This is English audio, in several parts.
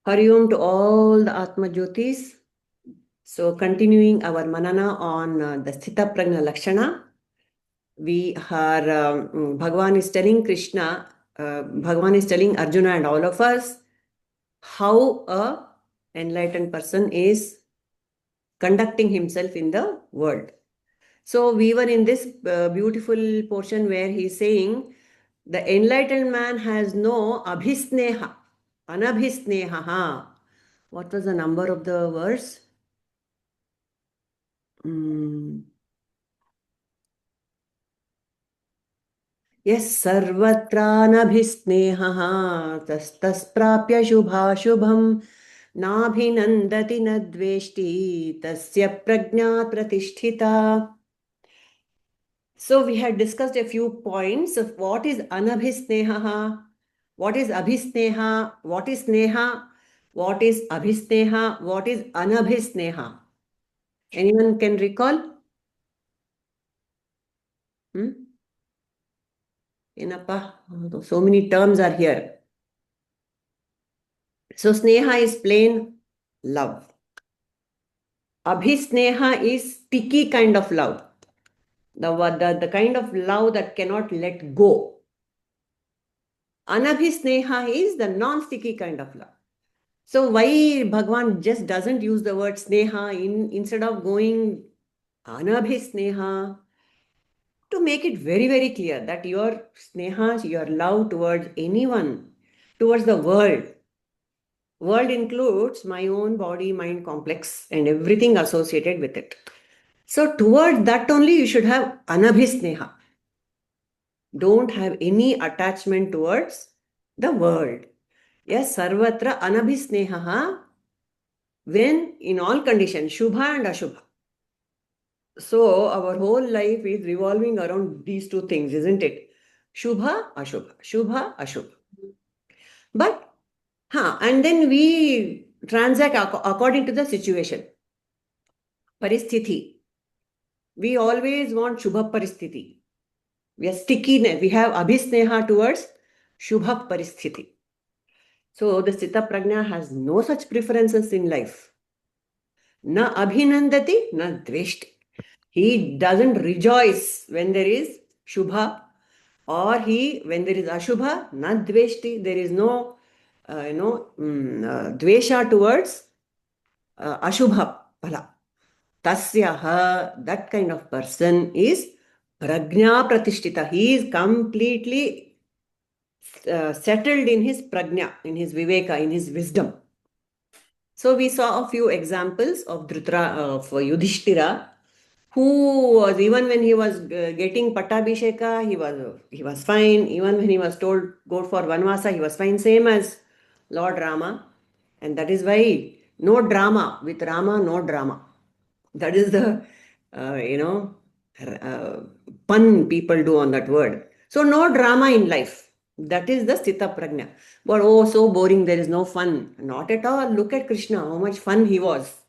Hari Om to all the Atmajyotis. So, continuing our manana on the Sthita Prajna Lakshana, we are, Bhagavan is telling Krishna, Bhagavan is telling Arjuna and all of us how a enlightened person is conducting himself in the world. So, we were in this beautiful portion where he is saying, the enlightened man has no abhisneha, anabhisneha. What was the number of the verse? Yes, sarvatranabhisnehaha tasprapya shubhashubham nabhinandati nadveshti tasya prajna pratisthita. So we had discussed a few points of what is anabhisnehaha, what is abhisneha, what is sneha, what is abhisneha, what is anabhisneha. Anyone can recall? So many terms are here. So sneha is plain love. Abhisneha is sticky kind of love. The kind of love that cannot let go. Anabhisneha is the non-sticky kind of love. So why Bhagwan just doesn't use the word sneha instead of going anabhisneha, to make it very, very clear that your sneha, your love towards anyone, towards the world includes my own body mind complex and everything associated with it. So toward that only you should have anabhisneha. Don't have any attachment towards the world. Yes, sarvatra anabhisneha, when in all conditions, shubha and ashubha. So our whole life is revolving around these two things, isn't it? Shubha, ashubha, shubha, ashubha. But, and then we transact according to the situation. Paristhiti. We always want shubha paristhiti. We are stickiness. We have abhisneha towards shubha paristhiti. So the Sthita Prajna has no such preferences in life. Na abhinandati, na dveshti. He doesn't rejoice when there is shubha, or when there is ashubha, na dveshti. There is no, dvesha towards ashubha phala. Tasyaha, that kind of person is prajna pratishtita. He is completely settled in his prajna, in his viveka, in his wisdom. So we saw a few examples of Yudhishthira, who was, even when he was getting Pattabhisheka, he was fine. Even when he was told go for Vanvasa, he was fine. Same as Lord Rama. And that is why no drama. With Rama, no drama. That is the, pun people do on that word. So no drama in life. That is the Sthita Prajna. But oh, so boring, there is no fun. Not at all. Look at Krishna, how much fun he was.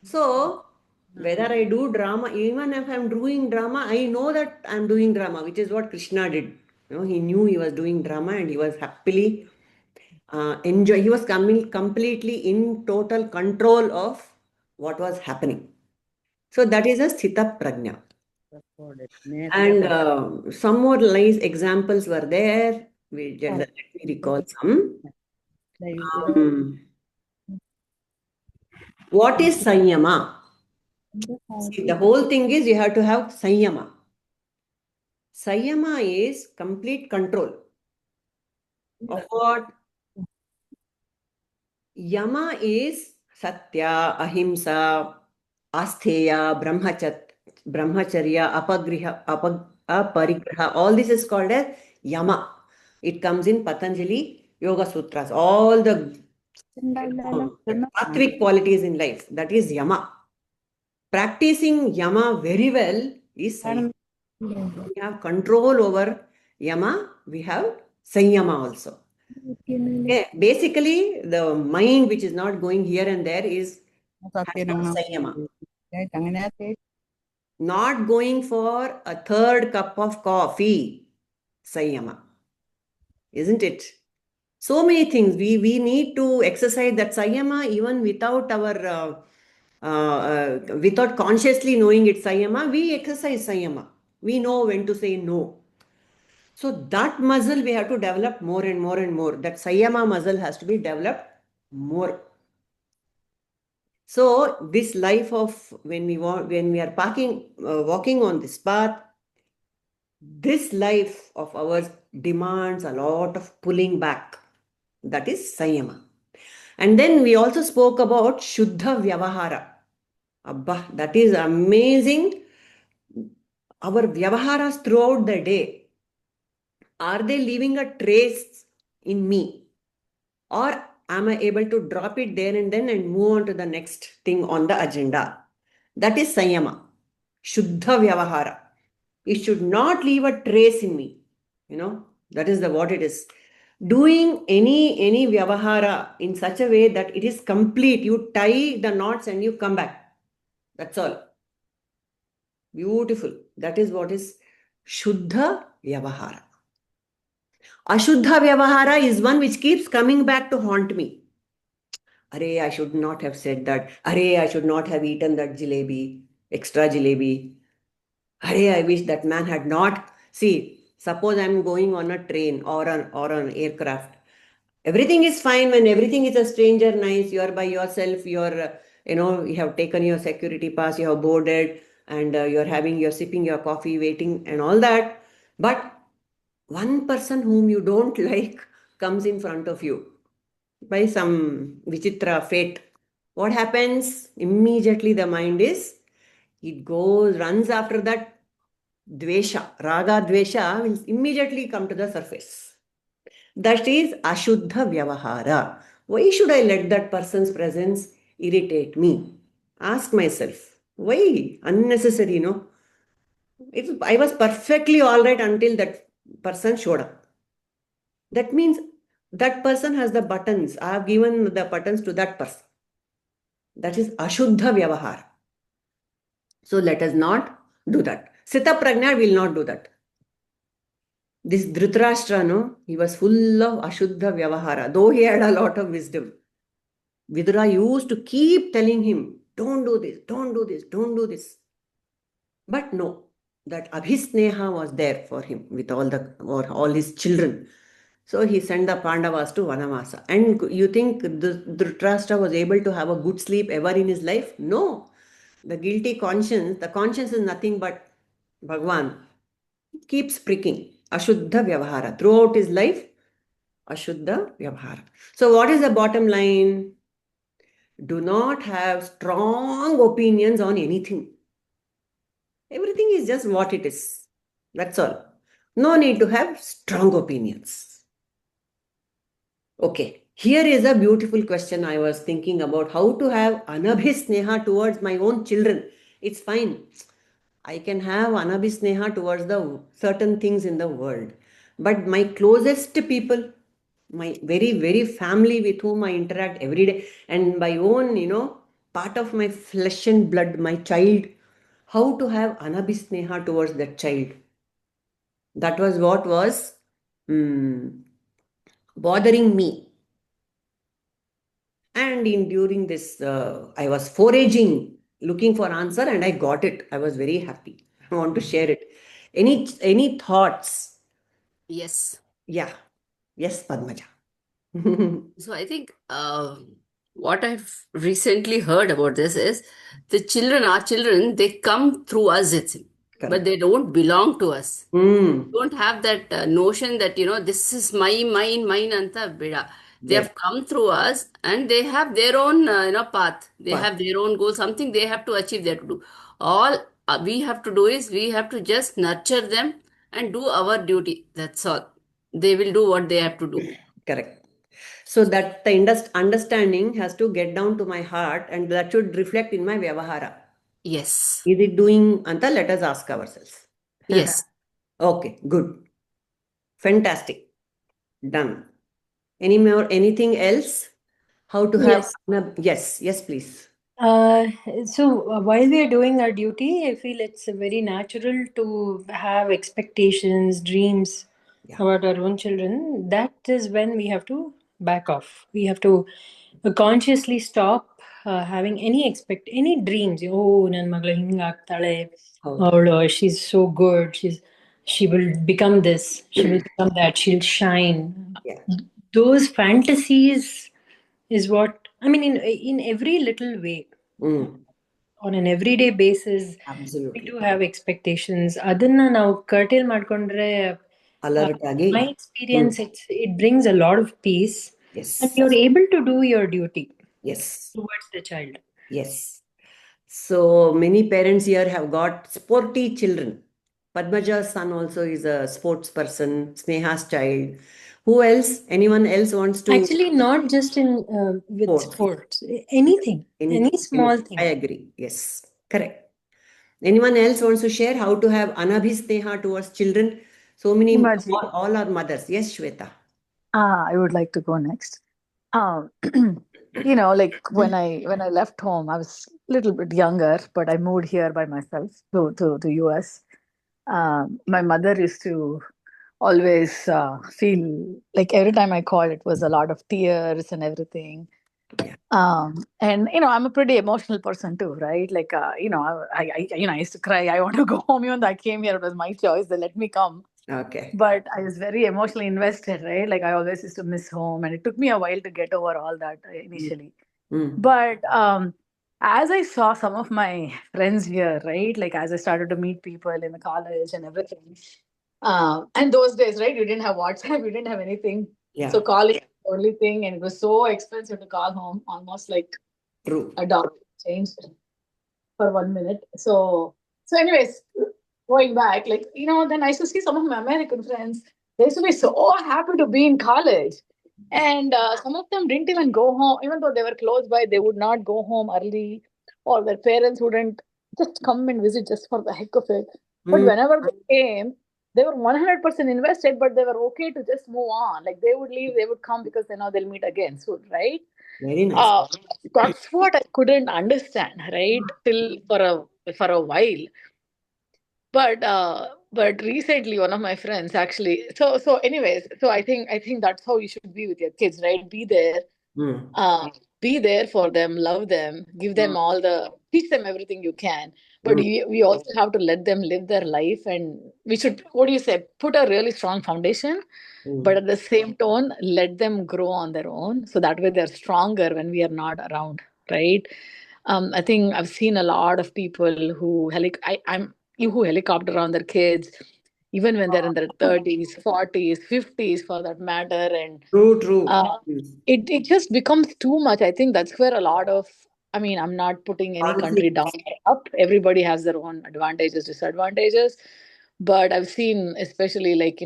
So, whether I do drama, even if I'm doing drama, I know that I'm doing drama, which is what Krishna did. He knew he was doing drama and he was happily enjoy. He was completely in total control of what was happening. So that is a Sthita Prajna. And some more nice examples were there. Let me recall some. What is Sanyama? See, the whole thing is you have to have Sanyama. Sanyama is complete control of what? Yama is Satya, Ahimsa, Astheya, Brahmacharya, Aparigraha. All this is called as Yama. It comes in Patanjali Yoga Sutras. All the sattvic qualities in life, that is Yama. Practicing Yama very well is Sanyama. We have control over Yama, we have Sanyama also. Okay. Basically, the mind which is not going here and there is Sanyama. Not going for a third cup of coffee, Sanyama. Isn't it? So many things. We need to exercise that sayama even without our without consciously knowing it's sayama. We exercise sayama. We know when to say no. So that muscle we have to develop more and more and more. That sayama muscle has to be developed more. So this life of when we are walking on this path, this life of ours demands a lot of pulling back. That is sayama. And then we also spoke about Shuddha Vyavahara. Abba, that is amazing. Our Vyavaharas throughout the day, are they leaving a trace in me? Or am I able to drop it there and then and move on to the next thing on the agenda? That is Sayama, Shuddha Vyavahara. It should not leave a trace in me. That is what it is. Doing any Vyavahara in such a way that it is complete. You tie the knots and you come back. That's all. Beautiful. That is what is Shuddha Vyavahara. Ashuddha Vyavahara is one which keeps coming back to haunt me. Arey, I should not have said that. Arey, I should not have eaten that jalebi, extra jalebi. Arey, I wish that man had not. See, suppose I'm going on a train or an aircraft. Everything is fine when everything is a stranger, nice. You are by yourself. You have taken your security pass. You have boarded, and you're sipping your coffee, waiting, and all that. But one person whom you don't like comes in front of you by some vichitra fate. What happens? Immediately the mind runs after that dvesha, raga dvesha will immediately come to the surface. That is ashuddha vyavahara. Why should I let that person's presence irritate me? Ask myself, why? Unnecessary, no? I was perfectly all right until that person showed up. That means that person has the buttons. I have given the buttons to that person. That is ashuddha vyavahara. So let us not do that. Sita Prajna will not do that. This Dhritarashtra, no, he was full of ashuddha vyavahara, though he had a lot of wisdom. Vidura used to keep telling him, don't do this, don't do this, don't do this. But no, that abhisneha was there for him with all his children. So he sent the Pandavas to Vanavasa. And you think the Dhritarashtra was able to have a good sleep ever in his life? No. The guilty conscience, the conscience is nothing but Bhagwan, keeps pricking. Ashuddha Vyavahara. Throughout his life, Ashuddha Vyavahara. So what is the bottom line? Do not have strong opinions on anything. Everything is just what it is. That's all. No need to have strong opinions. Okay. Here is a beautiful question I was thinking about. How to have anabhisneha towards my own children. It's fine. I can have anabhisneha towards the certain things in the world. But my closest people, my very, very family with whom I interact every day, and my own, part of my flesh and blood, my child, how to have anabhisneha towards that child. That was what was bothering me. And during this, I was foraging, looking for answer, and I got it. I was very happy. I want to share it. Any thoughts? Yes. Yeah. Yes, Padmaja. So I think what I've recently heard about this is the children, our children, they come through us, but Correct. they don't belong to us. Mm. Don't have that notion that, this is mine, anta bida. They Yes. have come through us and they have their own, path. They Path. have their own goal, something they have to achieve, they have to do. All we have to do is we have to just nurture them and do our duty. That's all. They will do what they have to do. Correct. So that the understanding has to get down to my heart, and that should reflect in my vyavahara. Yes. Is it doing, Anta? Let us ask ourselves. Yes. Okay, good. Fantastic. Done. Anything else? How to have, Yes. yes, yes, please. While we are doing our duty, I feel it's very natural to have expectations, dreams. about our own children, that is when we have to back off. We have to consciously stop having any dreams. Oh, nan magla hinga ಆಗ್ತಾಳೆ. ಹೌದು. Oh, she's so good. She will become this. She will become that. She'll shine. Yeah. Those fantasies is what I mean in every little way. Mm. On an everyday basis, we Absolutely. do have expectations. ಅದನ್ನ ನಾವು curtail ಮಾಡ್ಕೊಂಡ್ರೆ, Alert ಆಗಿ. my experience, it brings a lot of peace, and Yes. you're able to do your duty Yes. towards the child. Yes. So many parents here have got sporty children. Padmaja's son also is a sports person, Sneha's child. Who else? Anyone else wants to? Actually, not just in with Sports. sports, anything, any Anything, small anything. thing. I agree. Yes, correct. Anyone else wants to share how to have anabhisneha towards children? So many, Himaji, all are mothers. Yes, Shweta. I would like to go next. Um, like when I left home, I was a little bit younger, but I moved here by myself to US. My mother used to always feel like every time I called, it was a lot of tears and everything. Yeah. And I'm a pretty emotional person too, right? Like, I used to cry. I want to go home. Even though I came here, it was my choice. They let me come. Okay. But I was very emotionally invested, right? Like I always used to miss home, and it took me a while to get over all that initially. Mm. But as I saw some of my friends here, right? Like as I started to meet people in the college and everything, and those days, right? You didn't have WhatsApp, you didn't have anything. Yeah. So calling was the only thing, and it was so expensive to call home, almost like True. $1 change for 1 minute. Anyways, going back, like, then I used to see some of my American friends. They used to be so happy to be in college. And some of them didn't even go home, even though they were close by, they would not go home early, or their parents wouldn't just come and visit just for the heck of it. But Mm. whenever they came, they were 100% invested, but they were okay to just move on. Like they would leave, they would come because they know they'll meet again soon, right? Very nice. That's what I couldn't understand, right? Till for a while. But recently one of my friends actually, so anyways, so I think that's how you should be with your kids, right? Be there, Mm. be there for them, love them, give them teach them everything you can. But Mm. we also have to let them live their life, and we should, what do you say, put a really strong foundation, but Mm. at the same tone, let them grow on their own. So that way they're stronger when we are not around, right? I think I've seen a lot of people who helicopter around their kids, even when they're in their 30s, 40s, 50s for that matter. And True, true. Mm. it just becomes too much. I think that's where a lot of, I mean, I'm not putting any country down or up. Everybody has their own advantages, disadvantages. But I've seen, especially like,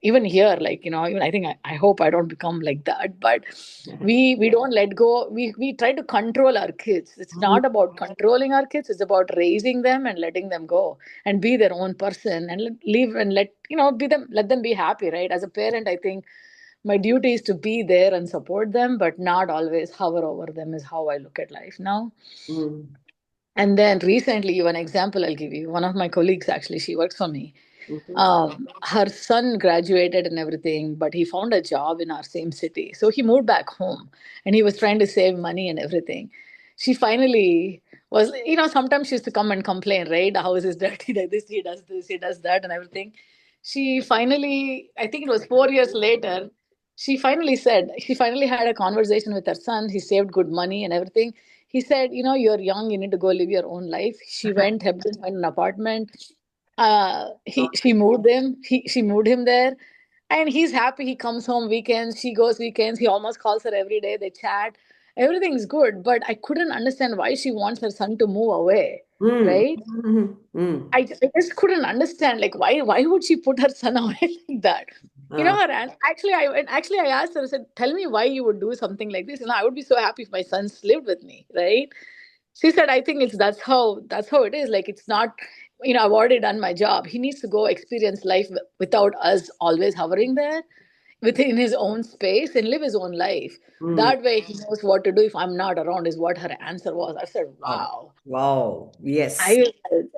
even here, like, even I think I hope I don't become like that. But we don't let go. We try to control our kids. It's Mm. not about controlling our kids. It's about raising them and letting them go and be their own person and live and be them, let them be happy, right? As a parent, I think my duty is to be there and support them, but not always hover over them, is how I look at life now. Mm. And then recently, one example I'll give you. One of my colleagues, actually, she works for me. Mhm. Her son graduated and everything, but he found a job in our same city. So he moved back home and he was trying to save money and everything. She finally was, sometimes she used to come and complain, right? The house is dirty, like this, he does that, and everything. She finally, I think it was 4 years later, she finally had a conversation with her son. He saved good money and everything. He said, you're young, you need to go live your own life. She went, helped him find an apartment. She moved him. She moved him there, and he's happy. He comes home weekends. She goes weekends. He almost calls her every day. They chat. Everything's good, but I couldn't understand why she wants her son to move away, Mm. right? Mhm. Mm. I just couldn't understand, like, why would she put her son away like that? Her aunt, actually I asked her, I said, tell me why you would do something like this. I would be so happy if my sons lived with me, right? She said, I think it's that's how it is. Like, it's not, I've already done my job. He needs to go experience life without us always hovering there. within his own space and live his own life. Mm. That way he knows what to do if I'm not around, is what her answer was. I said, Wow. wow. Wow. Yes. I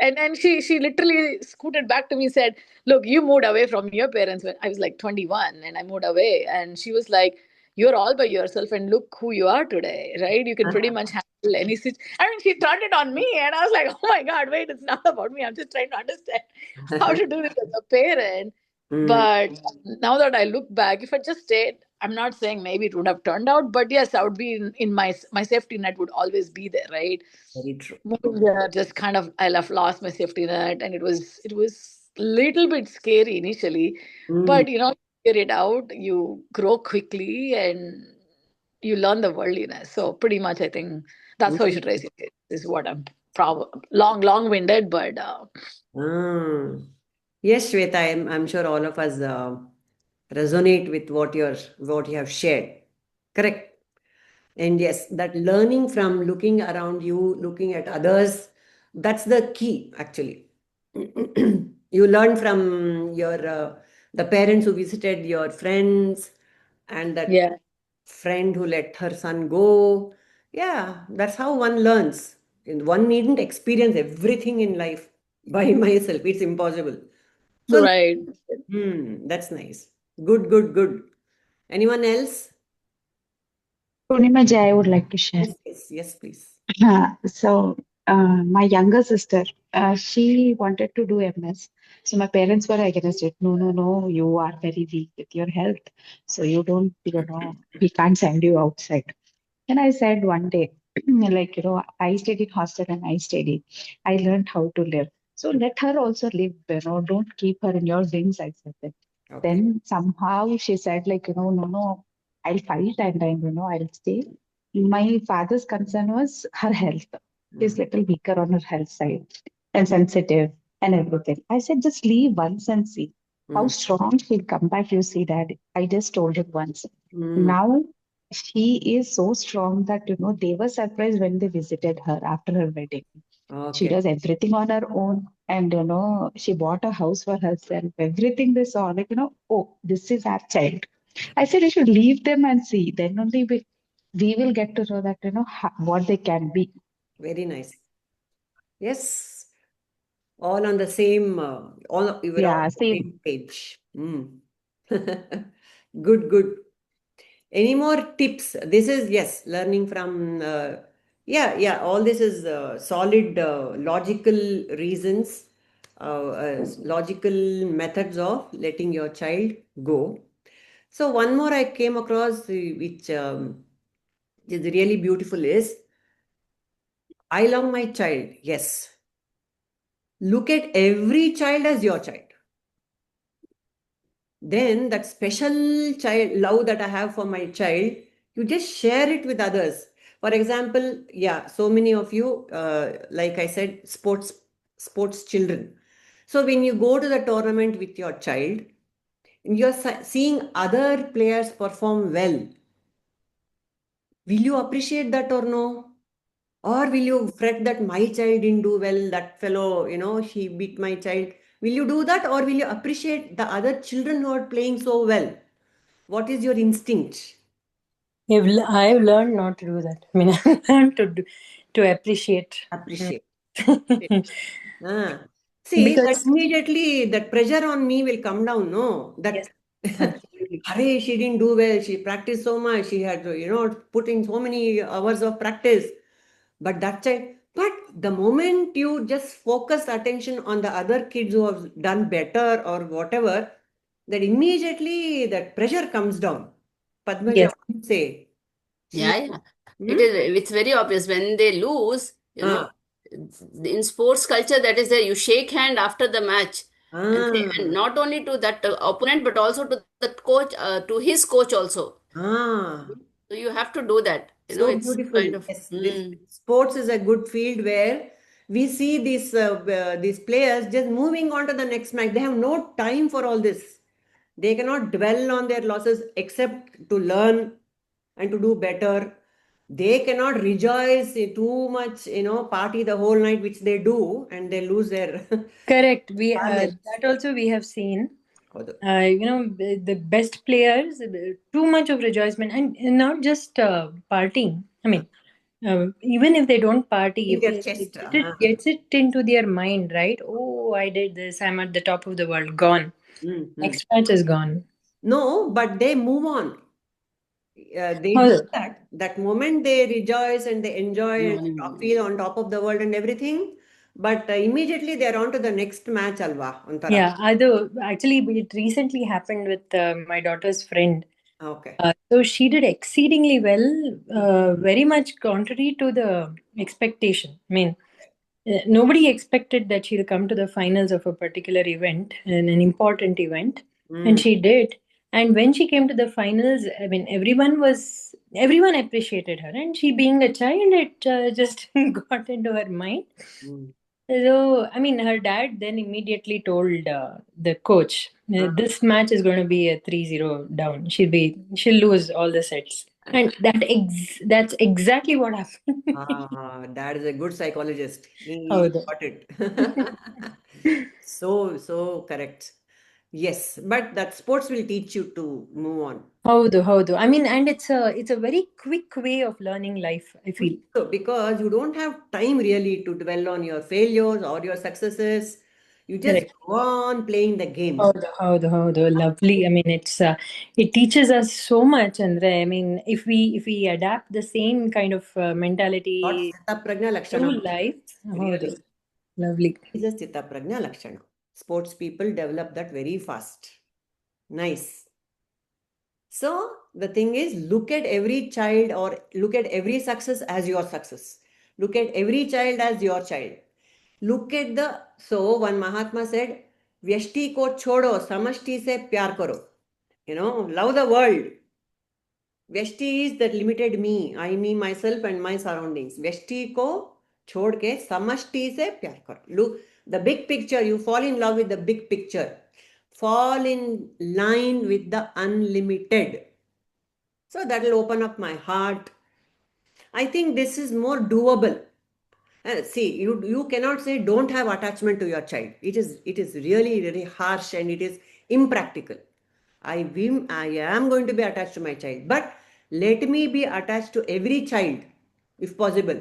and she literally scooted back to me, said, "Look, you moved away from your parents when I was like 21, and I moved away." And she was like, "You're all by yourself, and look who you are today, right? You can pretty much handle any situation." I mean, she turned it on me, and I was like, "Oh my God, wait! It's not about me. I'm just trying to understand how to do this as a parent." Mm. But now that I look back, if I just stayed, I'm not saying maybe it would have turned out, but yes, I would be in my safety net would always be there, right? Very true. Moving there, just kind of I left lost my safety net, and it was little bit scary initially, Mm. but figure it out. You grow quickly, and you learn the worldliness. So pretty much, I think that's how you Mm. should raise your kids. Is what I'm long winded, but Mm. Yes, Shweta, I'm sure all of us resonate with what you have shared. Correct. And yes, that learning from looking around you, looking at others, that's the key, actually. You learn from the parents who visited your friends, and that yeah, friend who let her son go. Yeah, that's how one learns. And one needn't experience everything in life by myself. It's impossible. So, right. that's nice. Good, good, good. Anyone else? Purnima Jai, I would like to share. Yes, yes, yes, please. My younger sister, she wanted to do MS. So my parents were against it. No, no, no, you are very weak with your health. So you don't, we can't send you outside. And I said one day, like, I stayed in hostel and I studied. I learned how to live. So let her also live, don't keep her in your wings, I said that. Okay. Then somehow she said, like, no, no, I'll fight and I'll stay. My father's concern was her health. She's Mm. little weaker on her health side and sensitive and everything. I said, just leave once and see how Mm. strong she'll come back. You see, Dad. I just told him once. Mm. Now she is so strong that they were surprised when they visited her after her wedding. She Okay. does everything on her own, and she bought a house for herself. Everything they saw, like oh, this is our child. I said you should leave them and see. Then only we will get to know that what they can be. Very nice. Yes. All on the same, we were all Yeah, on the same. same page. Mm. Good, good. Any more tips? This is, yes, learning from, yeah, yeah, all this is solid logical reasons, logical methods of letting your child go. So, one more I came across, which is really beautiful, is I love my child. Yes. Look at every child as your child. Then that special child love that I have for my child, you just share it with others. For example, yeah, so many of you, like I said, sports children. So when you go to the tournament with your child, and you're seeing other players perform well, will you appreciate that or no? Or will you fret that my child didn't do well, that fellow, he beat my child? Will you do that, or will you appreciate the other children who are playing so well? What is your instinct? I've learned not to do that. I mean, I've learned to appreciate. Appreciate. Yes. Ah. See, that Because, immediately that pressure on me will come down. No, yes, that, absolutely. hurry, she didn't do well. She practiced so much. She had, put in so many hours of practice. But that child, but the moment you just focus attention on the other kids who have done better or whatever, that immediately that pressure comes down. Padmaja, Yes. what do you say? She, Yeah, yeah. hmm? It's very obvious when they lose, Ah, in sports culture that is there, you shake hand after the match and say, and ah, not only to that opponent but also to the coach, to his coach also. ah. So you have to do that. So It's beautiful. kind of, Yes, this sports is a good field where we see these players just moving on to the next match. They have no time for all this. They cannot dwell on their losses except to learn and to do better. They cannot rejoice too much, party the whole night, which they do, and they lose their Correct. balance. That also we have seen. ಹೌದು. The best players, too much of rejoicement, and not just partying. I mean, even if they don't party, In if their it chest. gets it into their mind, right? Oh, I did this. I'm at the top of the world. Gone. Next match is gone. No, but they move on. They do Oh, that moment they rejoice and they enjoy and feel on top of the world and everything. But immediately they're on to the next match, alva. Ontara. yeah. Actually, it recently happened with my daughter's friend. Okay. So she did exceedingly well, very much contrary to the expectation. I mean, nobody expected that she'll come to the finals of a particular event, and an important event, and she did. And when she came to the finals, I mean, everyone appreciated her, and she being a child, it just got into her mind. So, I mean, her dad then immediately told the coach, this match is going to be a 3-0 down. She'll lose all the sets. And that's exactly what happened. Dad is a good psychologist. He ಹೌದು. got it. So correct. Yes, but that sports will teach you to move on. ಹೌದು. I mean, and it's a very quick way of learning life, I feel. So, because you don't have time really to dwell on your failures or your successes, you just Correct. go on playing the game. ಹೌದು. Lovely. I mean, it teaches us so much, Andre. I mean, if we adapt the same kind of mentality What Sthittaprajna to Lakshana? life, Really. lovely. Is a Sthittaprajna Lakshana. Sports people develop that very fast. Nice. So the thing is, look at every child or look at every success as your success. Look at every child as your child. Look at so one Mahatma said, Vyashti ko chodo, samashti se pyar karo. Love the world. Vyashti is that limited me, I, me, myself and my surroundings. Vyashti ko chod ke samashti se pyar karo. Look, the big picture, you fall in love with the big picture. Fall in line with the unlimited. So that will open up my heart. I think this is more doable. See, you cannot say don't have attachment to your child. It is really, really harsh and it is impractical. I am going to be attached to my child, but let me be attached to every child, if possible.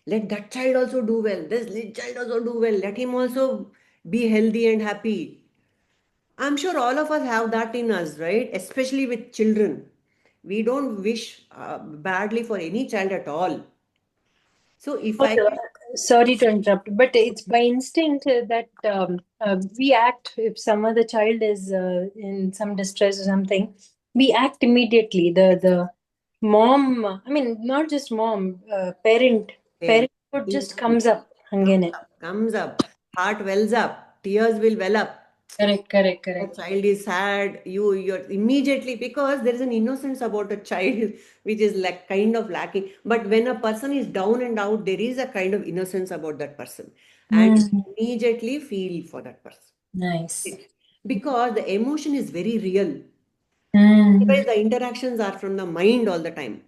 Let that child also do well. This child also do well. Let him also be healthy and happy. I'm sure all of us have that in us, right? Especially with children. We don't wish badly for any child at all. So if I Okay. Sorry to interrupt, but it's by instinct that we act if some other child is in some distress or something. We act immediately. The mom, I mean, not just mom, parenthood just comes up. Hangene. comes up, heart wells up, tears will well up. Correct. A child is sad, you're immediately, because there is an innocence about a child which is like kind of lacking. But when a person is down and out, there is a kind of innocence about that person, and immediately feel for that person. Nice. Because the emotion is very real. Otherwise, the interactions are from the mind all the time.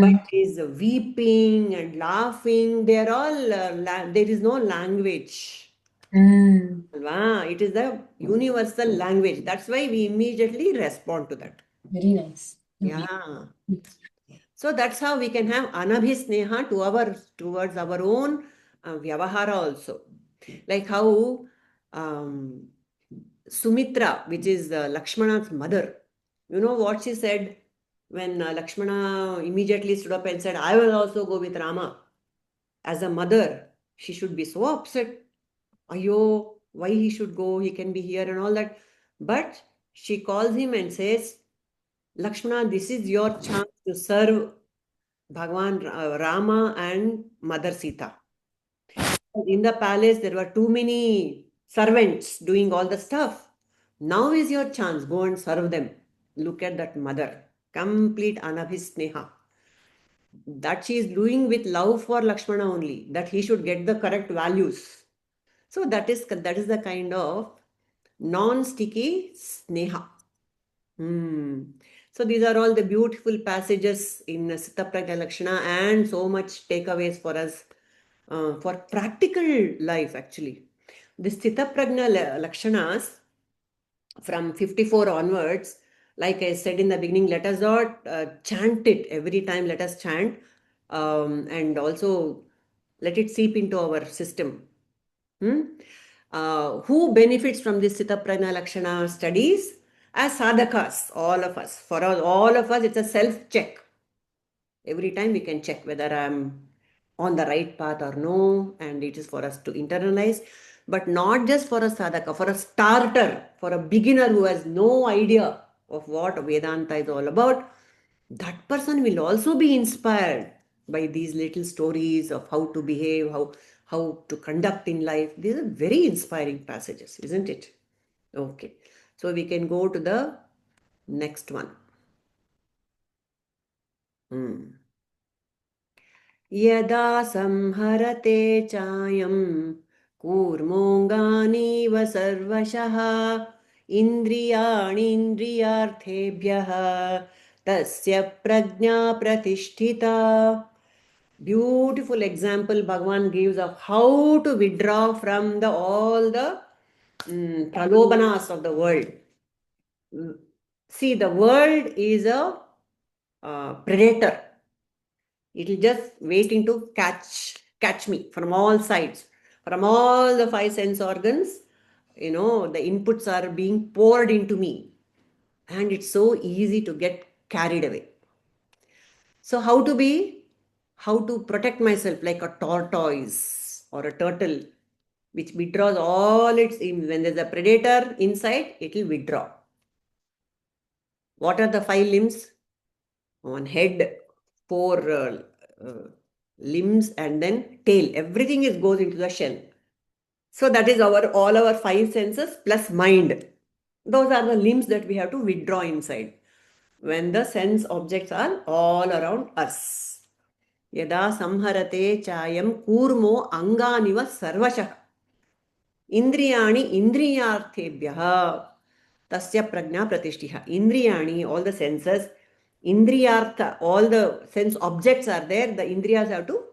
But is weeping and laughing, they are all there is no language. It is the universal language. That's why we immediately respond to that. Very nice. Yeah. So that's how we can have anabhisneha towards our own vyavahara also. Like how Sumitra, which is Lakshmana's mother, you know what she said when Lakshmana immediately stood up and said, I will also go with Rama. As a mother, she should be so upset. Ayo, why he should go? He can be here and all that. But she calls him and says, Lakshmana, this is your chance to serve Bhagwan Rama and Mother Sita. In the palace, there were too many servants doing all the stuff. Now is your chance. Go and serve them. Look at that mother. Complete anabhisneha. That she is doing with love for Lakshmana only. That he should get the correct values. So that is the kind of non-sticky sneha. So these are all the beautiful passages in Siddhaprajna Lakshana and so much takeaways for us for practical life actually. The Siddhaprajna Lakshanas, from 54 onwards, like I said in the beginning, let us not chant it every time. Let us chant, and also let it seep into our system. Who benefits from this Sita Prajna Lakshana studies? As sadhakas, all of us. For all of us, it's a self-check. Every time we can check whether I'm on the right path or no, and it is for us to internalize. But not just for a sadhaka, for a starter, for a beginner who has no idea of what Vedanta is all about, that person will also be inspired by these little stories of how to behave, how to conduct in life. These are very inspiring passages, isn't it? Okay. So we can go to the next one. यदा संहरते चायं कूर्मोऽङ्गानीव सर्वशः इन्द्रियाणीन्द्रियार्थेभ्यः तस्य प्रज्ञा प्रतिष्ठिता. Beautiful example Bhagavan gives of how to withdraw from all the pralobanas of the world. See, the world is a predator. It will just waiting to catch me from all sides, from all the five sense organs. The inputs are being poured into me, and it's so easy to get carried away. So how to protect myself like a tortoise or a turtle, which withdraws all its, when there's a predator inside, it will withdraw. What are the five limbs? One head, four limbs, and then tail. Everything goes into the shell. So that is all our five senses plus mind. Those are the limbs that we have to withdraw inside when the sense objects are all around us. Yada samharate chayam kurmo anganiva sarvashah indriyani indriyarthebhyah tasya prajna pratishtiha. Indriyani, all the senses. Indriyartha, all the sense objects are there. The indriyas have to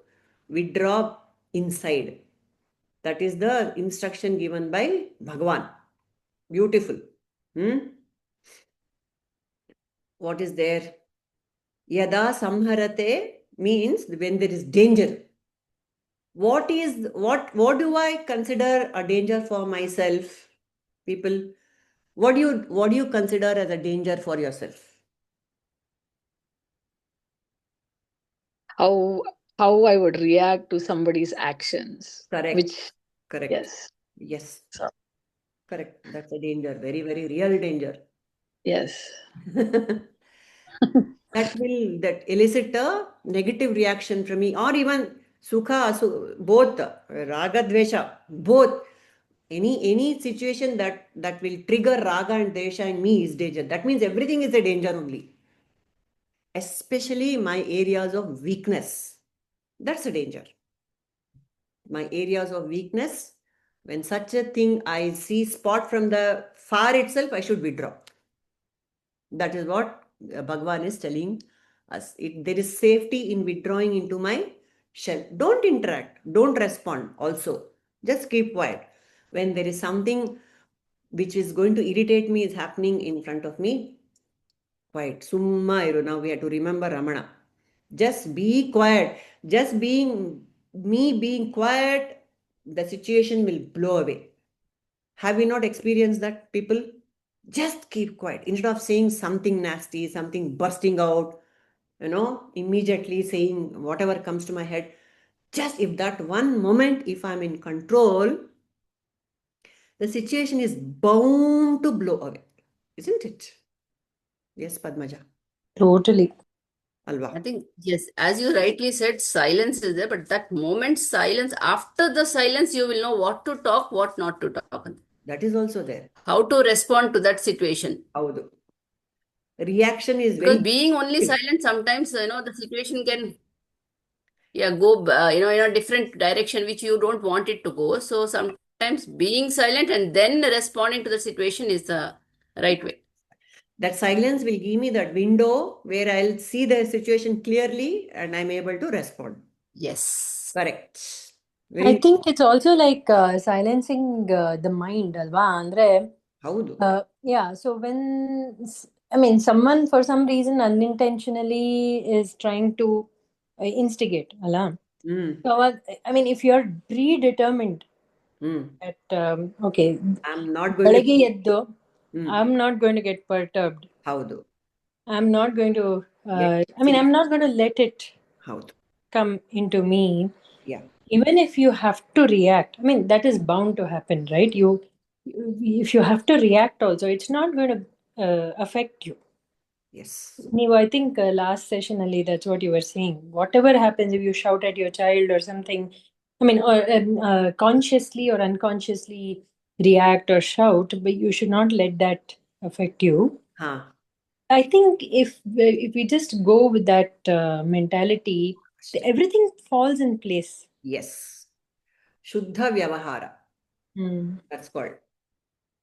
withdraw inside. That is the instruction given by Bhagavan. Beautiful. What is there? Yada samharate means when there is danger. What do I consider a danger for myself? People, what do you consider as a danger for yourself? How I would react to somebody's actions. Correct. Yes. So. Correct. That's a danger. Very, very real danger. Yes. that elicit a negative reaction from me, or even sukha, both raga dvesha, both. Any situation that will trigger raga and dvesha in me is danger. That means everything is a danger only. Especially my areas of weakness. That's a danger. My areas of weakness, when such a thing I see spot from the far itself, I should withdraw. That is what Bhagavan is telling us. There is safety in withdrawing into my shell. Don't interact. Don't respond also. Just keep quiet. When there is something which is going to irritate me is happening in front of me, quiet. Summa iru. Now we have to remember Ramana. Just be quiet. Just being quiet, the situation will blow away. Have you not experienced that, people? Just keep quiet. Instead of saying something nasty, something bursting out, immediately saying whatever comes to my head, just if that one moment, if I'm in control, the situation is bound to blow away. Isn't it? Yes, Padmaja. Totally. Alva. I think, yes, as you rightly said, silence is there, but that moment silence, after the silence, you will know what to talk, what not to talk. That is also there. How to respond to that situation. Howdu. Reaction is Because very being only silent, sometimes, the situation can go, in a different direction, which you don't want it to go. So sometimes being silent and then responding to the situation is the right way. That silence will give me that window where I'll see the situation clearly and I'm able to respond. Yes. Correct. I think it's also like silencing the mind, alva. Andre, Howdu. Yeah, so I mean, someone for some reason unintentionally is trying to instigate alarm. Mm. So, I mean, if you're predetermined Mm. that, okay, I'm not going to ಬೆಳಗ್ಗೆ ಎದ್ದು, Mm. I'm not going to get perturbed. ಹೌದು. I'm not going to, Let I mean, it I'm not going to let it ಹೌದು. come into me. Yeah. Even if you have to react, I mean, that is bound to happen, right? If you have to react also, it's not going to affect you. Yes. I think last session, Ali, that's what you were saying. Whatever happens, if you shout at your child or something, I mean, or consciously or unconsciously react or shout, but you should not let that affect you. ಹಾ. I think if we just go with that mentality, everything falls in place. Yes. ಶುದ್ಧ ವ್ಯವಹಾರ. Hmm. That's called.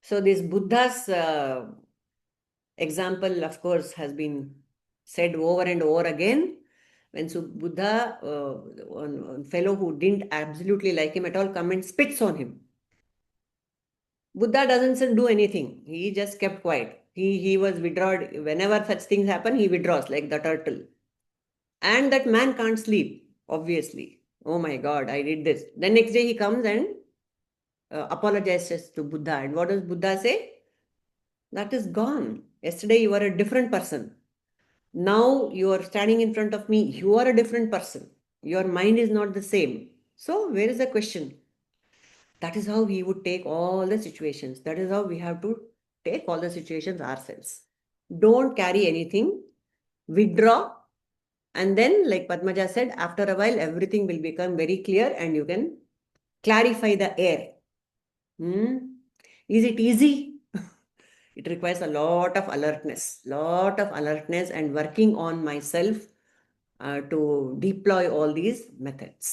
So this Buddha's example, of course, has been said over and over again. When Buddha, one fellow who didn't absolutely like him at all, come and spits on him. Buddha doesn't do anything. He just kept quiet. He was withdrawn. Whenever such things happen, he withdraws like the turtle. And that man can't sleep, obviously. Oh my God, I did this. Then next day he comes and apologizes to Buddha. And what does Buddha say? That is gone. Yesterday you were a different person. Now you are standing in front of me. You are a different person. Your mind is not the same. So where is the question? That is how he would take all the situations. That is how we have to take all the situations ourselves. Don't carry anything. Withdraw. And then, like Padmaja said, after a while, everything will become very clear and you can clarify the air. Is it easy? It requires a lot of alertness and working on myself to deploy all these methods.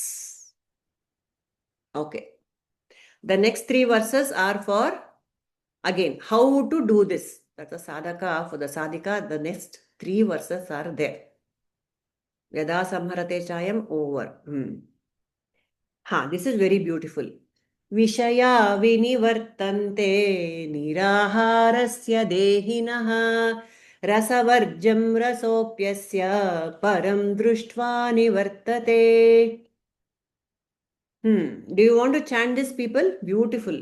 Okay. The next 3 verses are for, again, how to do this. That's a sadhaka. For the sadhika, the next 3 verses are there. Yada samharate chayam, over. This is very beautiful. Vishaya vinivartante niraharasya dehinaha rasavarjam rasopyasya param drushtva nivartate. Do you want to chant this, people? Beautiful.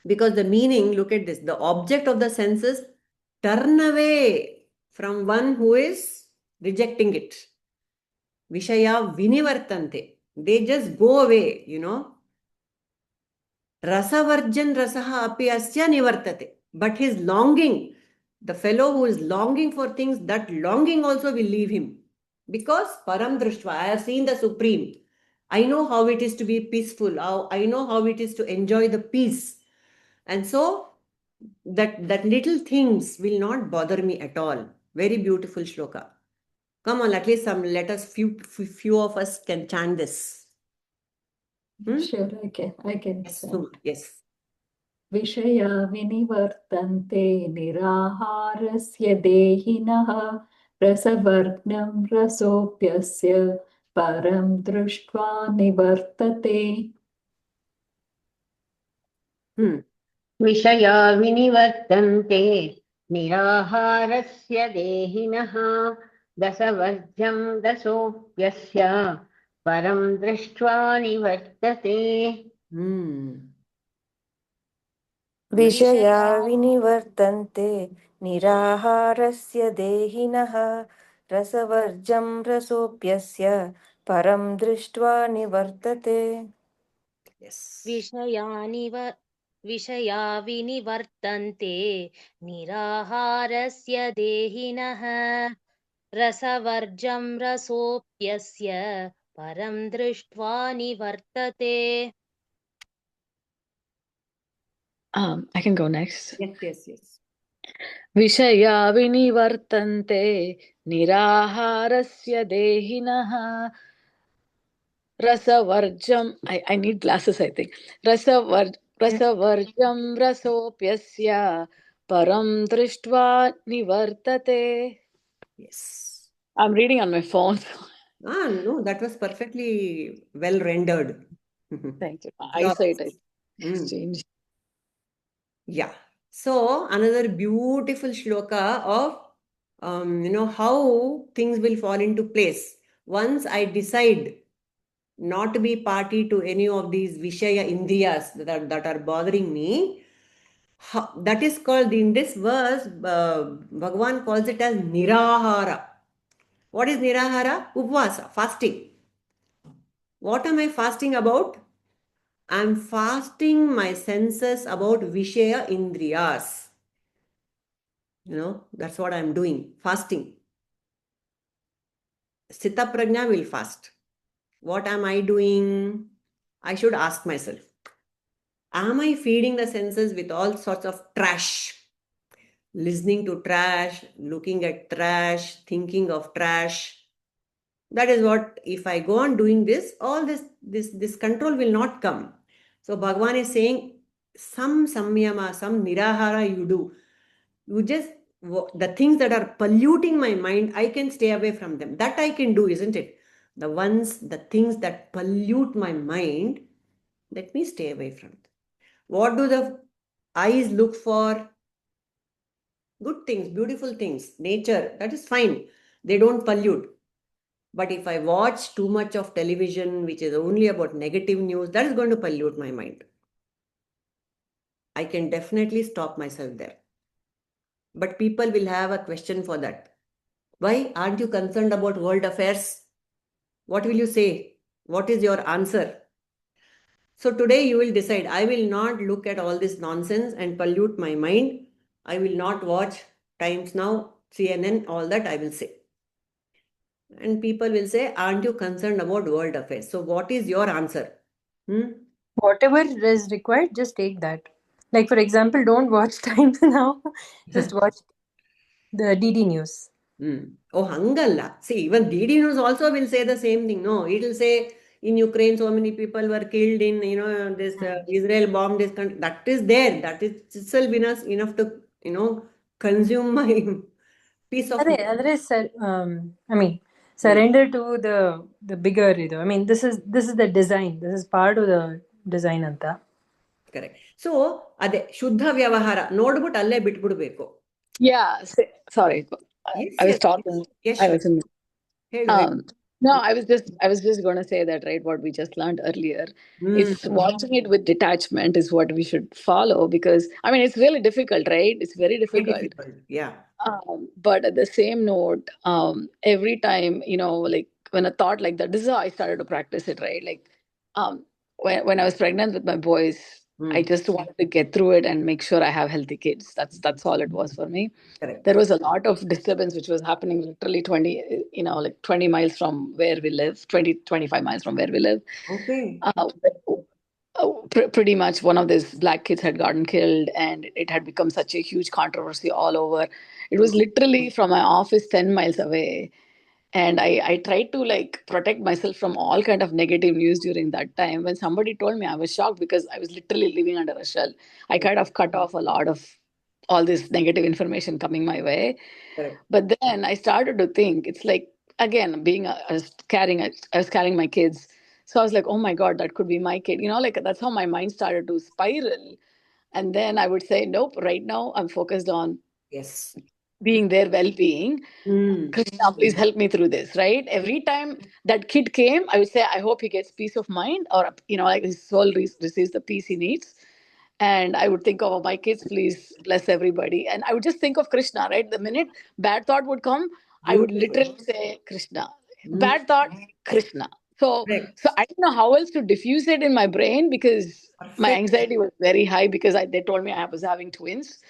Because the meaning, look at this, the object of the senses turn away from one who is rejecting it. Vishaya vinivartante. They just go away, Rasavarjan rasaha api asya nivartate. But his longing, the fellow who is longing for things, that longing also will leave him. Because param drushtva, I have seen the Supreme. I know how it is to be peaceful. I know how it is to enjoy the peace. And so that little things will not bother me at all. Very beautiful shloka. Come on, at least let us few of us can chant this. Sure, I can Yes, chant. yes. विषया विनिवर्तन्ते निराहारस्य देहिनः रसवर्ग्नं रसोऽप्यस्य परं दृष्ट्वा निवर्तते. विषया विनिवर्तन्ते निराहारस्य देहिनः दशवर्ज्यं दशोऽप्यस्य परं दृष्ट्वा निवर्तते. विषया विनिवर्तन्ते निराहारस्य देहिनः रसवर्जं रसोऽप्यस्य परं दृष्ट्वा निवर्तते. Yes. विषया विनिवर्तन्ते निराहारस्य देहिनः रसवर्जं रसोऽप्यस्य परं दृष्ट्वा निवर्तते. I can go next. Yes. Vishaya vinivartante niraharasya dehinah rasavarjam. I need glasses, I think. Rasavarjam rasopyasya param drishtva nivartate. Yes. I'm reading on my phone. No, that was perfectly well rendered. Thank you. My eyesight is changed. Yeah. So another beautiful shloka of how things will fall into place. Once I decide not to be party to any of these Vishaya Indriyas that are bothering me, that is called, in this verse, Bhagavan calls it as Nirahara. What is Nirahara? Upvasa, fasting. What am I fasting about? I'm fasting my senses about Vishaya Indriyas. That's what I'm doing, fasting. Sthita Prajna will fast. What am I doing? I should ask myself, am I feeding the senses with all sorts of trash? Listening to trash, looking at trash, thinking of trash. That is what, if I go on doing this, all this control will not come. So Bhagavan is saying, some samyama, some nirahara you do. You just, the things that are polluting my mind, I can stay away from them. That I can do, isn't it? The things that pollute my mind, let me stay away from them. What do the eyes look for? Good things, beautiful things, nature, that is fine. They don't pollute. But if I watch too much of television, which is only about negative news, that is going to pollute my mind. I can definitely stop myself there. But people will have a question for that. Why aren't you concerned about world affairs? What will you say? What is your answer? So today you will decide, I will not look at all this nonsense and pollute my mind. I will not watch Times Now, CNN, all that I will say. And people will say, aren't you concerned about world affairs? So what is your answer? Whatever is required, just take that. Like, for example, don't watch Times Now. Just watch the DD News. Oh, hangalla. See, even DD News also will say the same thing. No, it will say in Ukraine so many people were killed in, this Israel bombed this country. That is there. That is itself enough to, consume my peace of mind. Surrender to the bigger. I mean, this is the design. This is part of the design anta. Correct. So, ಅದೇ ಶುದ್ಧ ವ್ಯವಹಾರ ನೋಡ್ಬಿಟ್ಟು ಅಲ್ಲೇ ಬಿಟ್ಬಿಡ್ಬೇಕು. Yeah, sorry. Yes, I was yes. talking. Yes, I was in. ಹೇಳು. No, I was just going to say that, right? What we just learned earlier. It's watching it with detachment is what we should follow, because I mean it's really difficult, right? It's very Very difficult. difficult. Yeah. But at the same note, every time, like when a thought like that, this is how I started to practice it, right? Like, when I was pregnant with my boys, I just wanted to get through it and make sure I have healthy kids. That's all it was for me. Correct. There was a lot of disturbance which was happening literally 20, like 20 miles from where we live, 25 miles from where we live. Okay. Pretty much one of these black kids had gotten killed, and it had become such a huge controversy all over. It was literally from my office 10 miles away. And I tried to like protect myself from all kind of negative news during that time. When somebody told me, I was shocked because I was literally living under a shell. I kind of cut off a lot of all this negative information coming my way. Correct. But then I started to think, it's like, again, I was carrying my kids. So I was like, oh my God, that could be my kid. Like that's how my mind started to spiral. And then I would say, nope, right now I'm focused on Yes. being their well-being. Krishna, please help me through this, right? Every time that kid came, I would say, I hope he gets peace of mind, or, like his soul receives the peace he needs. And I would think of, oh, my kids, please bless everybody. And I would just think of Krishna, right? The minute bad thought would come, I would Beautiful. literally say Krishna. Bad thought, Krishna. So Correct. I didn't know how else to diffuse it in my brain, because my Perfect. anxiety was very high, because they told me I was having twins.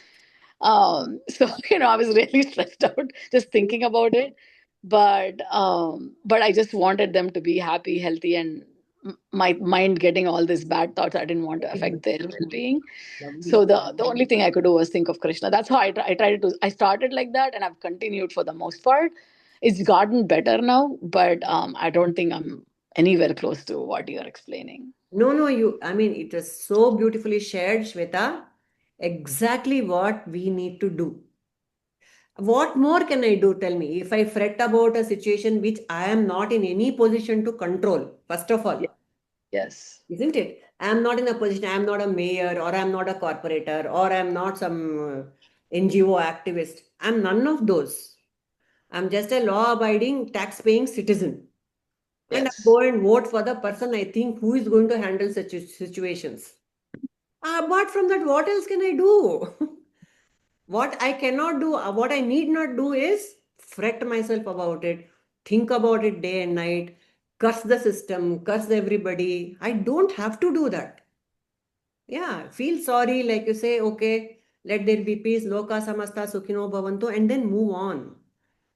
So I was really stressed out just thinking about it. But I just wanted them to be happy, healthy, and my mind getting all these bad thoughts. I didn't want to affect their well-being. Lovely. So the only thing I could do was think of Krishna. That's how I tried to. I started like that, and I've continued for the most part. It's gotten better now, but I don't think I'm anywhere close to what you're explaining. No, I mean, it was so beautifully shared, Shweta. Exactly what we need to do. What more can I do? Tell me. If I fret about a situation which I am not in any position to control, first of all, Yes. isn't it? I'm not in a position, I'm not a mayor, or I'm not a corporator, or I'm not some NGO activist. I'm none of those. I'm just a law-abiding, tax-paying citizen. And I Yes. go and vote for the person I think who is going to handle such situations. Apart from that, what else can I do? What I cannot do, what I need not do is fret myself about it, think about it day and night, curse the system, curse everybody. I don't have to do that. Yeah, feel sorry, like you say, okay, let there be peace, loka samasta sukhino bhavantu, and then move on.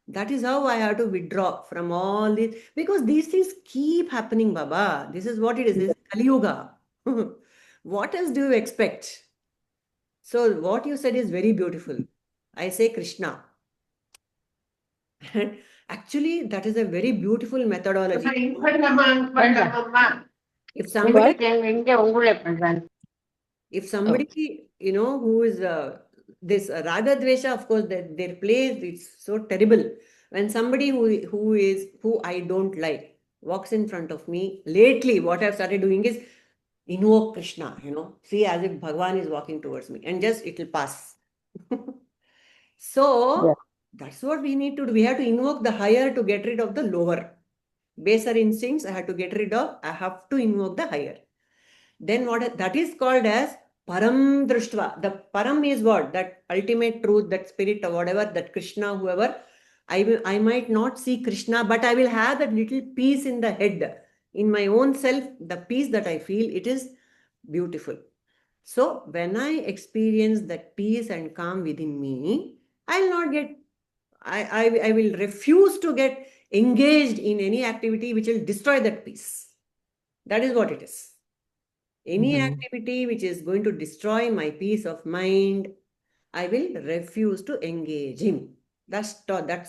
That is how I have to withdraw from all these, because these things keep happening, Baba. This is what it is. This is Kali Yuga. What else do you expect? So, what you said is very beautiful. I say Krishna. And actually, that is a very beautiful methodology. If somebody, What? if Oh. somebody, who is this Raga Dvesha, of course, their play is so terrible. When somebody who I don't like walks in front of me, lately, what I've started doing is invoke Krishna, see as if Bhagwan is walking towards me, and just it will pass. Yeah. So that's what we need to do. We have to invoke the higher to get rid of the lower. Baser instincts, I have to get rid of. I have to invoke the higher. Then what that is called as param drishtva. The param is what? That ultimate truth, that spirit or whatever, that Krishna, whoever. I might not see Krishna, but I will have that little peace in the head, in my own self, the peace that I feel, it is beautiful. So when I experience that peace and calm within me, I'll not get, I will refuse to get engaged in any activity which will destroy that peace. That is what it is. Any activity which is going to destroy my peace of mind, I will refuse to engage in. That's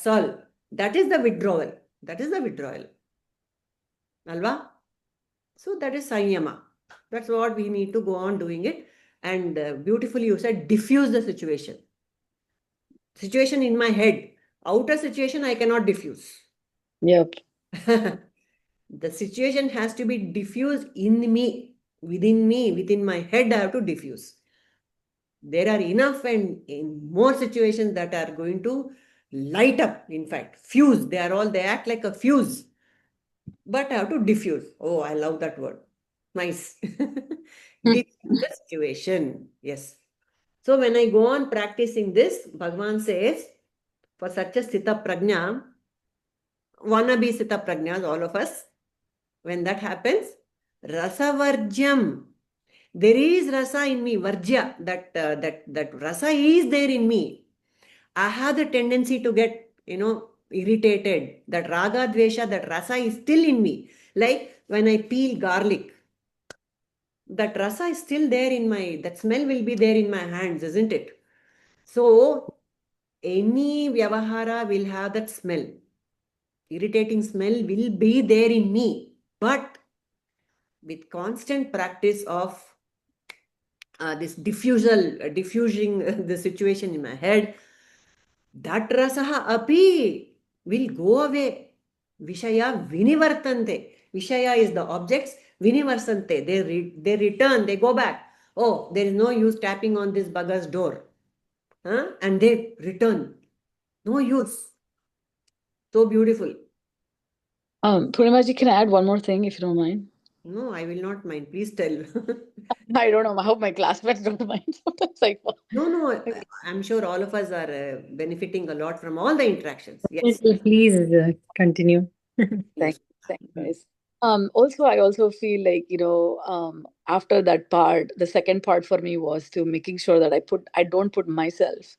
all. That is the withdrawal. That is the withdrawal. Alva? So that is Sanyama. That's what we need to go on doing it. And beautifully you said, diffuse the situation. Situation in my head. Outer situation I cannot diffuse. Yep. The situation has to be diffused in me, within my head I have to diffuse. There are enough and in more situations that are going to light up, in fact, fuse. They act like a fuse. But I have to diffuse. Oh, I love that word. Nice. Diffuse the situation. Yes. So when I go on practicing this, Bhagavan says, for such a sthita prajna, wannabe sthita prajnas, all of us, when that happens, rasavarjyam. There is rasa in me, varjya, that rasa is there in me. I have the tendency to get, irritated. That raga, dvesha, that rasa is still in me. Like when I peel garlic, that rasa is still there that smell will be there in my hands, isn't it? So any vyavahara will have that smell. Irritating smell will be there in me. But with constant practice of this diffusing the situation in my head, that rasaha api will go away. Vishaya vinivartante. Vishaya is the objects, vinivarsante. They return, they go back. Oh, there is no use tapping on this bugger's door. Huh? And they return. No use. So beautiful. Purnimaji, can I add one more thing if you don't mind? No, I will not mind. Please tell. I don't know. I hope my classmates don't mind. Sometimes I fall. No, Okay. I'm sure all of us are benefiting a lot from all the interactions. Yes. Please continue. Thanks, guys. Also, I also feel like, after that part, the second part for me was to making sure that I don't put myself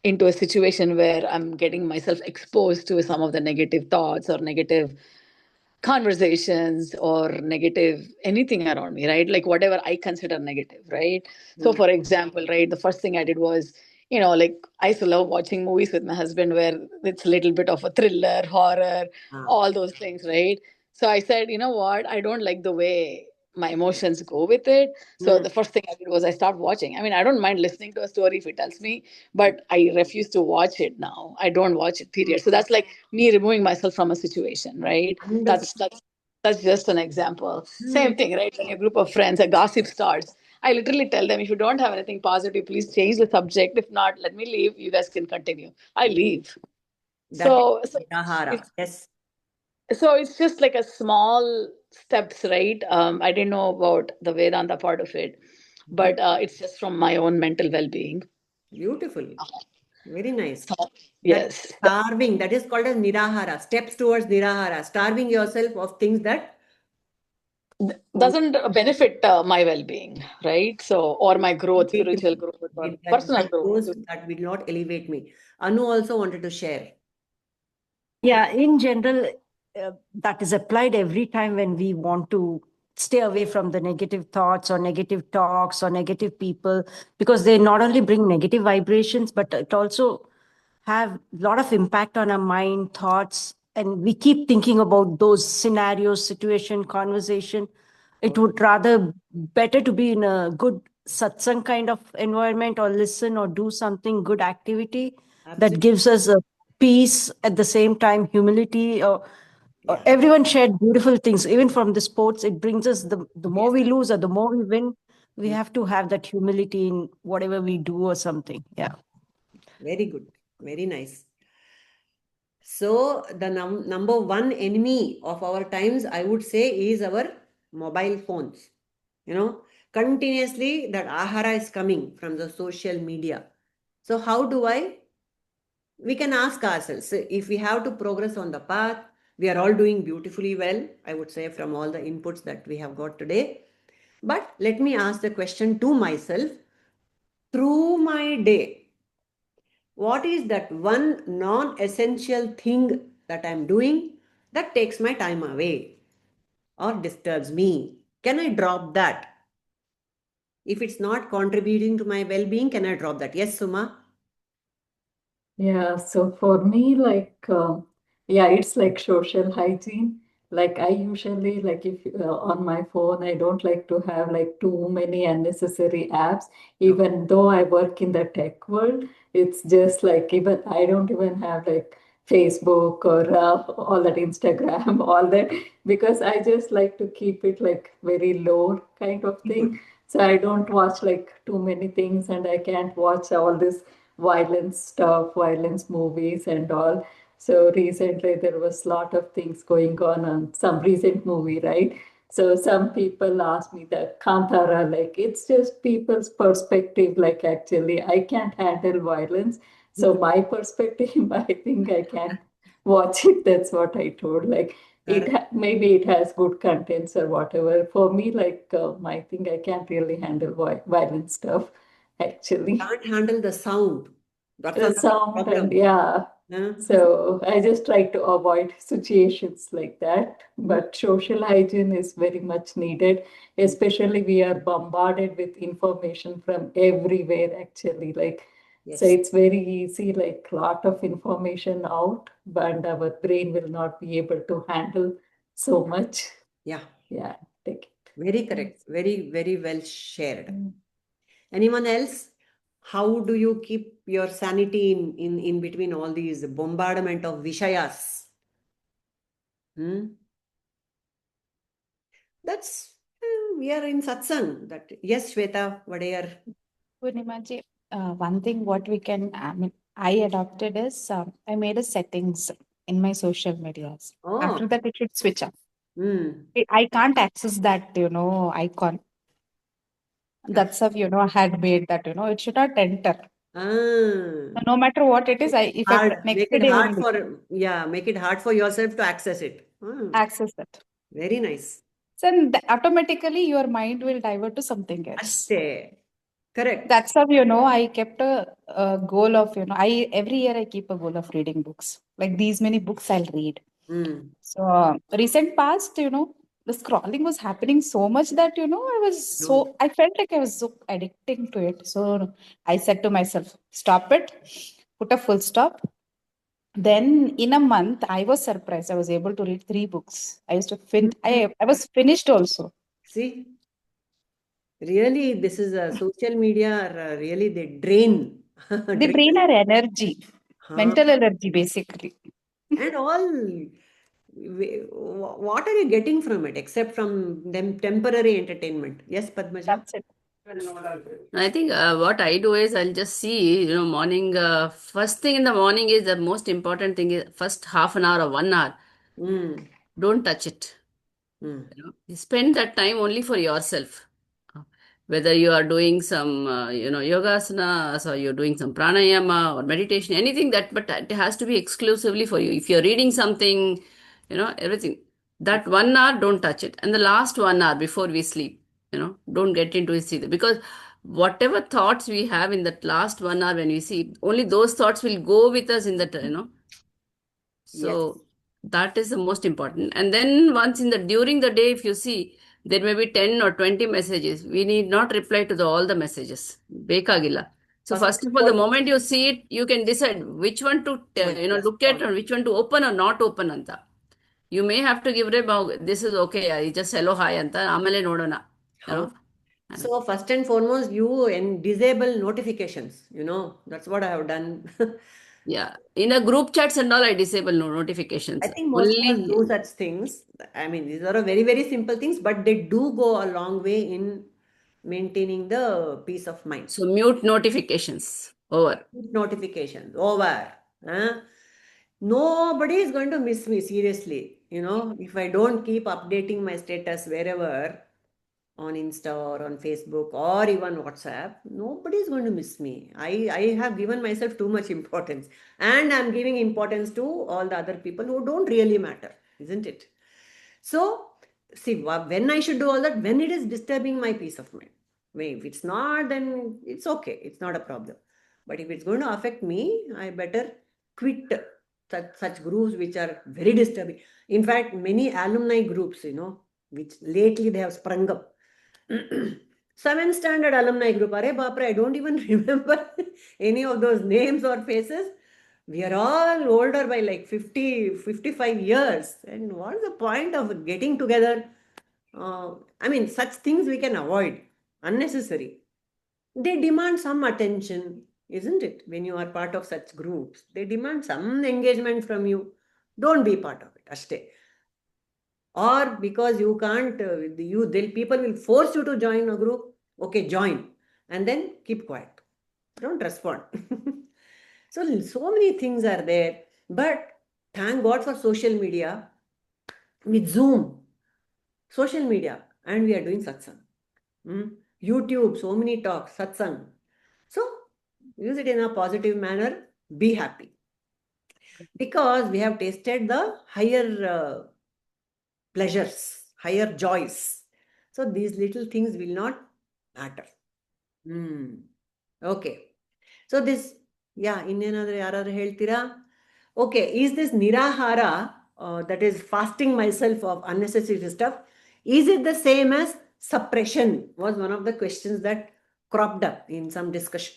into a situation where I'm getting myself exposed to some of the negative thoughts or negative conversations or negative anything around me, right? Like whatever I consider negative, right? So Mm. for example, right, the first thing I did was, like I used to love watching movies with my husband where it's a little bit of a thriller, horror, Ah. all those things, right? So I said, you know what, I don't like the way my emotions go with it. So Mm. the first thing I did was I start watching. I mean, I don't mind listening to a story if it tells me, but I refuse to watch it now. I don't watch it, period. So that's like me removing myself from a situation, right? Wonderful. That's That's just an example. Same thing, right? When a group of friends, a gossip starts, I literally tell them, if you don't have anything positive, please change the subject. If not, let me leave. You guys can continue. I leave. That So, is Nihara. it's Yes. so it's just like a small steps, right? I didn't know about the Vedanta part of it, but it's just from my own mental well-being. Beautiful. Very nice. So, That yes, starving, that is called as Nirahara, steps towards Nirahara, starving yourself of things that doesn't benefit my well-being, right? So, or my growth, elevate spiritual me. growth, or That personal growth. goes, that will not elevate me. Anu also wanted to share. Yeah, in general, that is applied every time when we want to stay away from the negative thoughts or negative talks or negative people, because they not only bring negative vibrations, but it also have a lot of impact on our mind, thoughts, and we keep thinking about those scenarios, situation, conversation. It would rather better to be in a good satsang kind of environment, or listen or do something good activity that Absolutely. gives us a peace, at the same time humility, or Yeah. everyone shared beautiful things. Even from the sports, it brings us, the more Yes. we lose or the more we win, we Mm. have to have that humility in whatever we do or something. Yeah. Very good. Very nice. So the number one enemy of our times, I would say, is our mobile phones. You know, continuously that ahara is coming from the social media. So how do we can ask ourselves, if we have to progress on the path, we are all doing beautifully well, I would say, from all the inputs that we have got today. But let me ask the question to myself, through my day, what is that one non-essential thing that I'm doing that takes my time away or disturbs me? Can I drop that? If it's not contributing to my well-being, can I drop that? Yes, Suma? Yeah, so for me, yeah, it's like social hygiene. Like I usually, like if on my phone, I don't like to have like too many unnecessary apps. No. Even though I work in the tech world, it's just like even I don't even have like Facebook or all that Instagram, all that, because I just like to keep it like very low kind of Good. thing. So I don't watch like too many things, and I can't watch all this violence stuff, violence movies and all. So recently there was a lot of things going on some recent movie, right? So some people ask me that Kantara, like it's just people's perspective. Like actually, I can't handle violence, so my perspective, I think I can watch it. That's what I told. Like Correct. maybe it has good contents or whatever. For me, like I think I can't really handle violent stuff. Actually, Can't handle the sound. That's the another sound and problem. yeah. Huh? So I just try to avoid situations like that. Mm. But social hygiene is very much needed, especially we are bombarded with information from everywhere actually. Like so Yes. it's very easy, like lot of information out, but our brain will not be able to handle so much. Yeah. Yeah, take it. Very correct. Very, very well shared. Anyone else? How do you keep your sanity in between all these bombardment of vishayas? Hmm? That's we are in satsang. That yes, Shweta, whatever. Purnimaji, one thing what we can, I adopted is I made a settings in my social medias. Oh, After that, it should switch off. hmm. I can't access that, icon. That's how, I had made that, it should not enter. Ah. No matter what it is, Make it if I hard. next Make it day hard only for, yeah, make it hard for yourself to access it. Hmm. access it. Very nice. So automatically your mind will divert to something else. Aste. Correct. That's how, I kept a goal of, I every year I keep a goal of reading books. Like these many books I'll read. Hmm. So recent past, the scrolling was happening so much that, Don't. I felt like I was so addicting to it. So I said to myself, stop it, put a full stop. Then in a month, I was surprised. I was able to read 3 books. I used to Mhm. I was finished also. See, really, this is a social media. Really, they drain, They drain drain us. our energy, Huh? mental energy, basically. And all what are you getting from it except from them temporary entertainment? Yes, Padmaja? That's it. I think what I do is I'll just see, morning, first thing in the morning is the most important thing is first half an hour or 1 hour. Mm. Don't touch it. Mm. You spend that time only for yourself. Whether you are doing some, yogasanas or you're doing some pranayama or meditation, anything but it has to be exclusively for you. If you're reading something, everything. That 1 hour, don't touch it. And the last 1 hour before we sleep, don't get into it either. Because whatever thoughts we have in that last 1 hour when we sleep, only those thoughts will go with us in that. Yes. So that is the most important. And then once during the day, if you see, there may be 10 or 20 messages. We need not reply to all the messages. Bekagilla. So first of all, the moment you see it, you can decide which one to look at or which one to open or not open anta. You may have to give this is okay. Just hello hi anta. Amale nodona. So first and foremost, you disable notifications. That's what I have done. Yeah. In a group chats and all, I disable notifications. I think most of us do such things. I mean, these are very, very simple things, but they do go a long way in maintaining the peace of mind. So mute notifications. Over. Mute notifications. Over. Nobody is going to miss me, seriously. If I don't keep updating my status wherever, on Insta or on Facebook or even WhatsApp, nobody is going to miss me. I have given myself too much importance, and I'm giving importance to all the other people who don't really matter, isn't it? So, see, when I should do all that, when it is disturbing my peace of mind. If it's not, then it's okay. It's not a problem. But if it's going to affect me, I better quit such groups which are very disturbing. In fact, many alumni groups, which lately they have sprung up. 7th standard alumni group. Are Bapra, I don't even remember any of those names or faces. We are all older by like 50, 55 years. And what is the point of getting together? Such things we can avoid. Unnecessary. They demand some attention, isn't it? When you are part of such groups, they demand some engagement from you. Don't be part of it. Ashte. Or because you can't, people will force you to join a group. Okay, join. And then keep quiet. Don't respond. So many things are there. But thank God for social media. With Zoom, social media, and we are doing satsang. YouTube, so many talks, satsang. So use it in a positive manner. Be happy. Because we have tasted the higher pleasures, higher joys. So these little things will not matter. Okay. So this, ಇನ್ನೇನಾದ್ರೂ ಯಾರಾದ್ರೂ ಹೇಳ್ತೀರಾ? Okay, is this nirahara, that is fasting myself of unnecessary stuff, is it the same as suppression? Was one of the questions that cropped up in some discussion.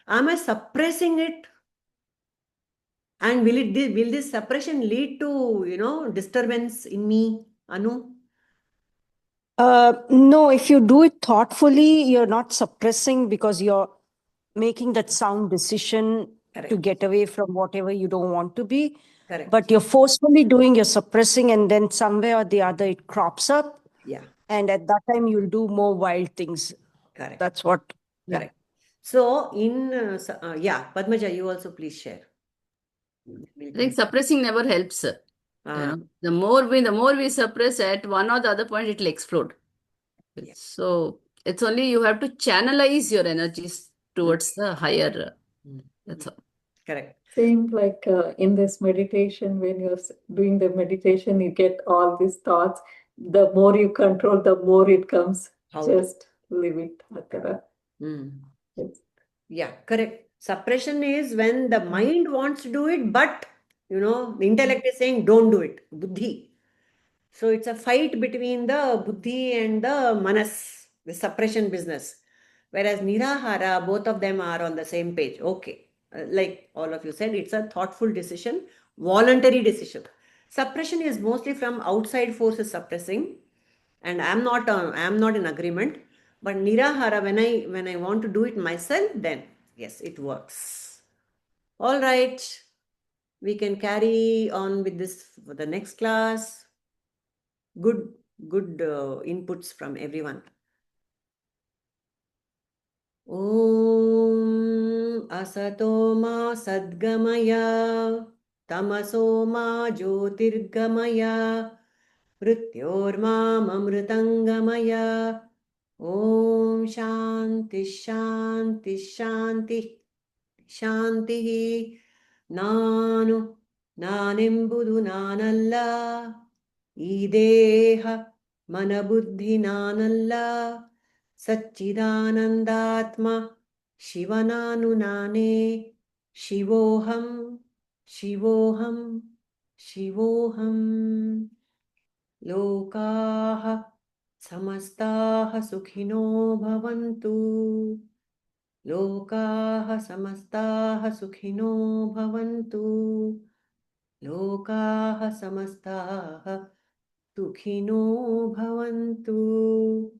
Am I suppressing it? And will this suppression lead to, disturbance in me, Anu? No, if you do it thoughtfully, you're not suppressing because you're making that sound decision to get away from whatever you don't want to be. Correct. But you're forcefully doing, you're suppressing, and then somewhere or the other it crops up. Yeah. And at that time, you'll do more wild things. Correct. That's what. Correct. So Padmaja, you also please share. I think suppressing never helps. The more we suppress at one or the other point, it will explode. Yeah. So it's only you have to channelize your energies towards the higher. That's all. Correct. Same like in this meditation, when you're doing the meditation, you get all these thoughts. The more you control, the more it comes. Just leave it. Yeah, correct. Suppression is when the mind wants to do it, but the intellect is saying don't do it. Buddhi. So it's a fight between the buddhi and the manas, the suppression business. Whereas nirahara, both of them are on the same page. Okay. Like all of you said, it's a thoughtful decision, voluntary decision. Suppression is mostly from outside forces suppressing, and I'm not in agreement. But nirahara, when I want to do it myself, then yes, it works. All right. We can carry on with this for the next class. Good inputs from everyone. Om asato ma sadgamaya tamaso ma jyotirgamaya mrityormamamritangamaya. Om shanti shanti shanti shanti. ನಾನೆಂಬುದು ನಾನಲ್ಲ, ಈ ದೇಹ ಮನಬುದ್ಧಿ ನಾನಲ್ಲ, ಸಚ್ಚಿದಾನಂದಾತ್ಮ ಶಿವನಾನು ನಾನೇ, ಶಿವೋಹಂ ಶಿವೋಹಂ ಶಿವೋಹಂ. ಲೋಕಾಃ ಸಮಸ್ತಾಃ ಸುಖಿನೋ ಭವಂತು. लोकाः समस्ताः सुखिनो भवन्तु. लोकाः समस्ताः सुखिनो भवन्तु.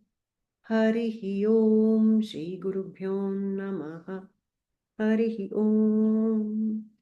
हरिः ओम् श्रीगुरुभ्यो नमः. हरिः ओम्.